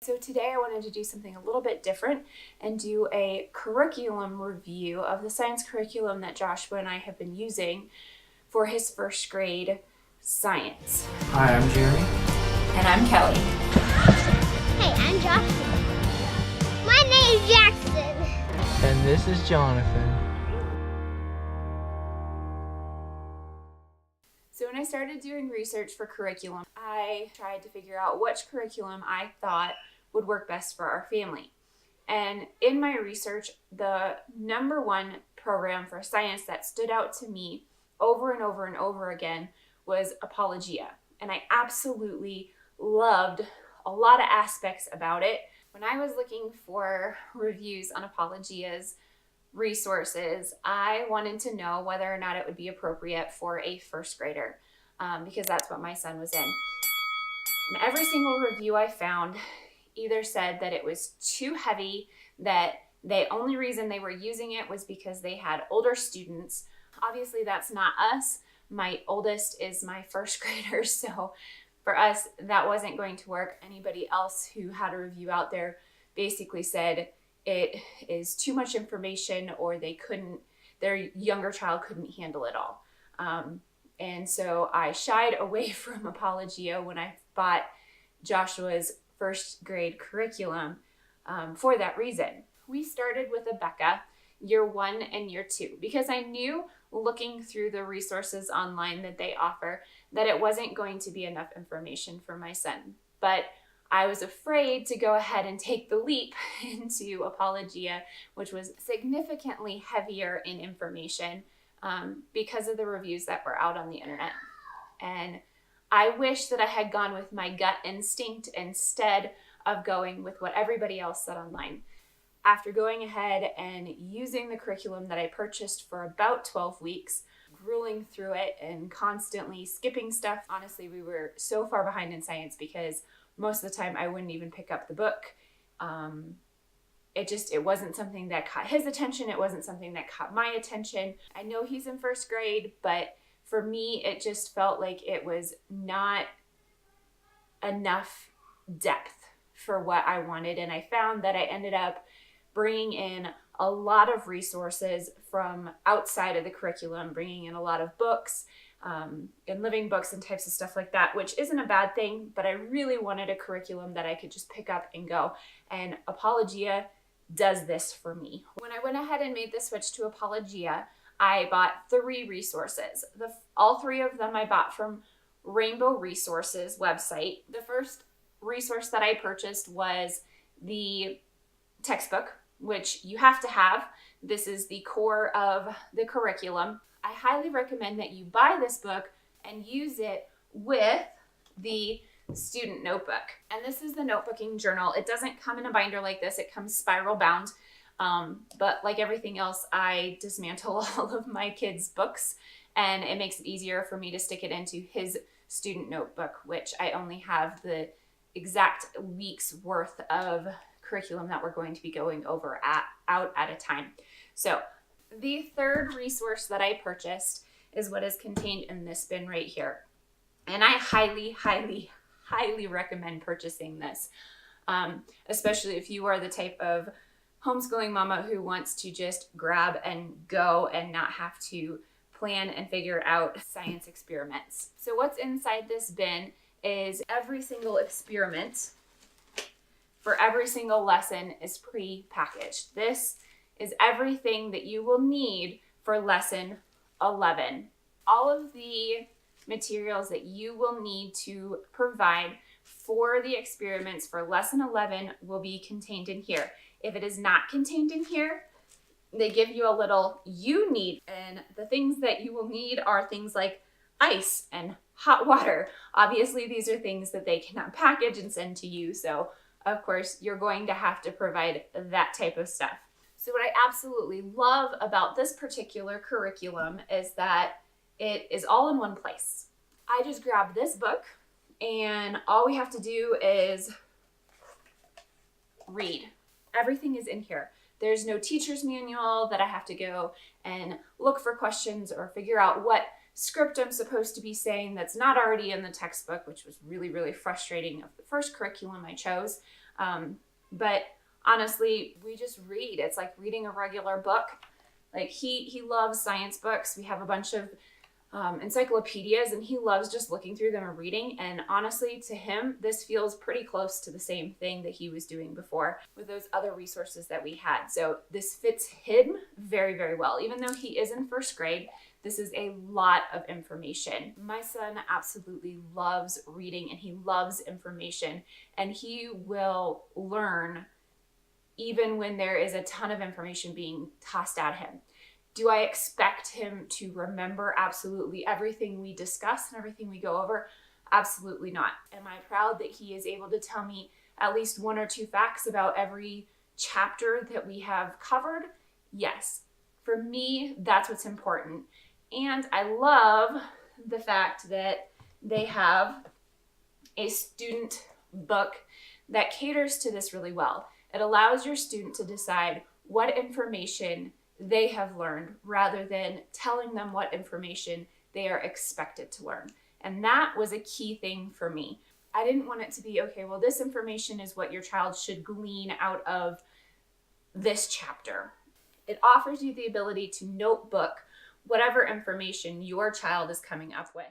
So today I wanted to do something a little bit different and do a curriculum review of the science curriculum that Joshua and I have been using for his first grade science. Hi, I'm Jeremy. And I'm Kelly. Hey, I'm Joshua. My name's Jackson. And this is Jonathan. So when I started doing research for curriculum, I tried to figure out which curriculum I thought would work best for our family. And in my research, the number one program for science that stood out to me over and over and over again was Apologia. And I absolutely loved a lot of aspects about it. When I was looking for reviews on Apologia's resources, I wanted to know whether or not it would be appropriate for a first grader, because that's what my son was in. And every single review I found either said that it was too heavy, that the only reason they were using it was because they had older students. Obviously, that's not us. My oldest is my first grader, so for us, that wasn't going to work. Anybody else who had a review out there basically said it is too much information, or their younger child couldn't handle it all. And so I shied away from Apologia when I bought Joshua's first grade curriculum for that reason. We started with Abeka, year 1 and year 2, because I knew looking through the resources online that they offer that it wasn't going to be enough information for my son. But I was afraid to go ahead and take the leap into Apologia, which was significantly heavier in information because of the reviews that were out on the internet. And I wish that I had gone with my gut instinct instead of going with what everybody else said online. After going ahead and using the curriculum that I purchased for about 12 weeks, grueling through it and constantly skipping stuff, honestly, we were so far behind in science because most of the time I wouldn't even pick up the book. It wasn't something that caught his attention. It wasn't something that caught my attention. I know he's in first grade, but for me, it just felt like it was not enough depth for what I wanted. And I found that I ended up bringing in a lot of resources from outside of the curriculum, bringing in a lot of books, and living books and types of stuff like that, which isn't a bad thing, but I really wanted a curriculum that I could just pick up and go. And Apologia does this for me. When I went ahead and made the switch to Apologia, I bought 3 resources. All 3 of them I bought from Rainbow Resources website. The first resource that I purchased was the textbook, which you have to have. This is the core of the curriculum. I highly recommend that you buy this book and use it with the student notebook. And this is the notebooking journal. It doesn't come in a binder like this. It comes spiral bound. But like everything else, I dismantle all of my kids' books, and it makes it easier for me to stick it into his student notebook, which I only have the exact week's worth of curriculum that we're going to be going over out at a time. So the third resource that I purchased is what is contained in this bin right here. And I highly, highly, highly recommend purchasing this, especially if you are the type of homeschooling mama who wants to just grab and go and not have to plan and figure out science experiments. So what's inside this bin is every single experiment for every single lesson is pre-packaged. This is everything that you will need for lesson 11. All of the materials that you will need to provide for the experiments for lesson 11 will be contained in here. If it is not contained in here, they give you a little you need, and the things that you will need are things like ice and hot water. Obviously, these are things that they cannot package and send to you, so of course, you're going to have to provide that type of stuff. So what I absolutely love about this particular curriculum is that it is all in one place. I just grab this book, and all we have to do is read. Everything is in here. There's no teacher's manual that I have to go and look for questions or figure out what script I'm supposed to be saying that's not already in the textbook, which was really, really frustrating of the first curriculum I chose. But honestly, we just read. It's like reading a regular book. Like he loves science books. We have a bunch of encyclopedias, and he loves just looking through them and reading. And honestly, to him, this feels pretty close to the same thing that he was doing before with those other resources that we had. So this fits him very, very well. Even though he is in first grade, this is a lot of information. My son absolutely loves reading, and he loves information, and he will learn even when there is a ton of information being tossed at him. Do I expect him to remember absolutely everything we discuss and everything we go over? Absolutely not. Am I proud that he is able to tell me at least 1 or 2 facts about every chapter that we have covered? Yes. For me, that's what's important. And I love the fact that they have a student book that caters to this really well. It allows your student to decide what information they have learned rather than telling them what information they are expected to learn. And that was a key thing for me. I didn't want it to be, okay, well, this information is what your child should glean out of this chapter. It offers you the ability to notebook whatever information your child is coming up with.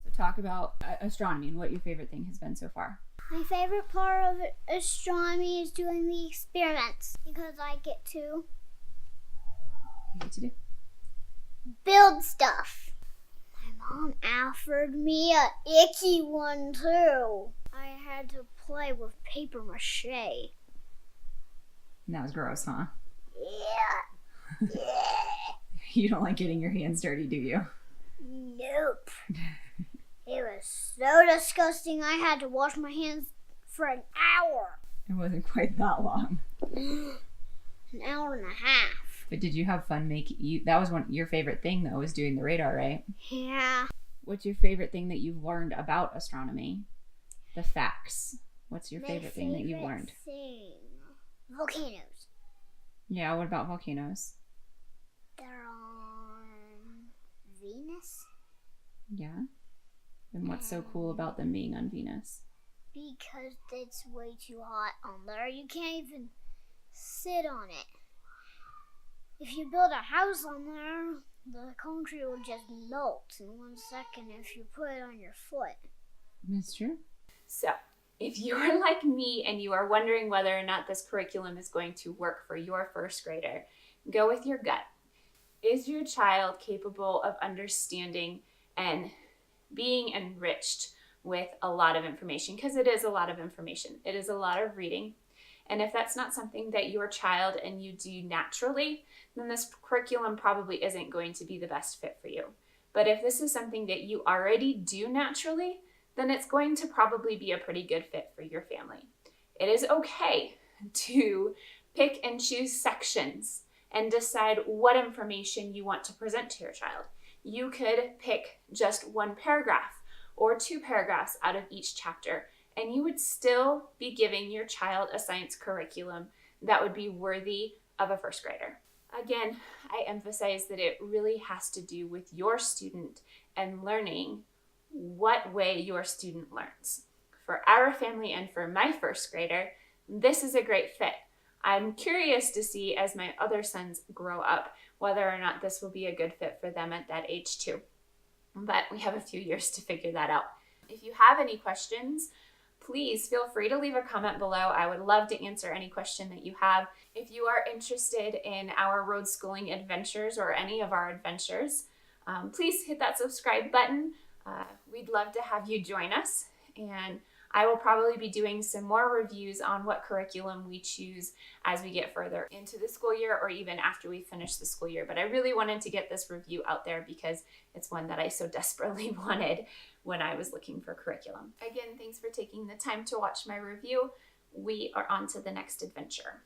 So talk about astronomy and what your favorite thing has been so far. My favorite part of astronomy is doing the experiments because I get to build stuff. My mom offered me an icky one too. I had to play with paper mache. And that was gross, huh? Yeah. You don't like getting your hands dirty, do you? Nope. It was so disgusting, I had to wash my hands for an hour. It wasn't quite that long. An hour and a half. But did you have fun that was your favorite thing though, was doing the radar, right? Yeah. What's your favorite thing that you've learned about astronomy? The facts. What's your favorite thing that you've learned? Volcanoes. Yeah, what about volcanoes? They're on Venus. Yeah. And what's so cool about them being on Venus? Because it's way too hot on there. You can't even sit on it. If you build a house on there, the concrete will just melt in 1 second if you put it on your foot. That's true. So, if you are like me and you are wondering whether or not this curriculum is going to work for your first grader, go with your gut. Is your child capable of understanding and being enriched with a lot of information? Because it is a lot of information. It is a lot of reading. And if that's not something that your child and you do naturally, then this curriculum probably isn't going to be the best fit for you. But if this is something that you already do naturally, then it's going to probably be a pretty good fit for your family. It is okay to pick and choose sections and decide what information you want to present to your child. You could pick just 1 paragraph or 2 paragraphs out of each chapter, and you would still be giving your child a science curriculum that would be worthy of a first grader. Again, I emphasize that it really has to do with your student and learning what way your student learns. For our family and for my first grader, this is a great fit. I'm curious to see as my other sons grow up whether or not this will be a good fit for them at that age too. But we have a few years to figure that out. If you have any questions, please feel free to leave a comment below. I would love to answer any question that you have. If you are interested in our Roadschooling adventures or any of our adventures, please hit that subscribe button. We'd love to have you join us, and I will probably be doing some more reviews on what curriculum we choose as we get further into the school year or even after we finish the school year. But I really wanted to get this review out there because it's one that I so desperately wanted when I was looking for curriculum. Again, thanks for taking the time to watch my review. We are on to the next adventure.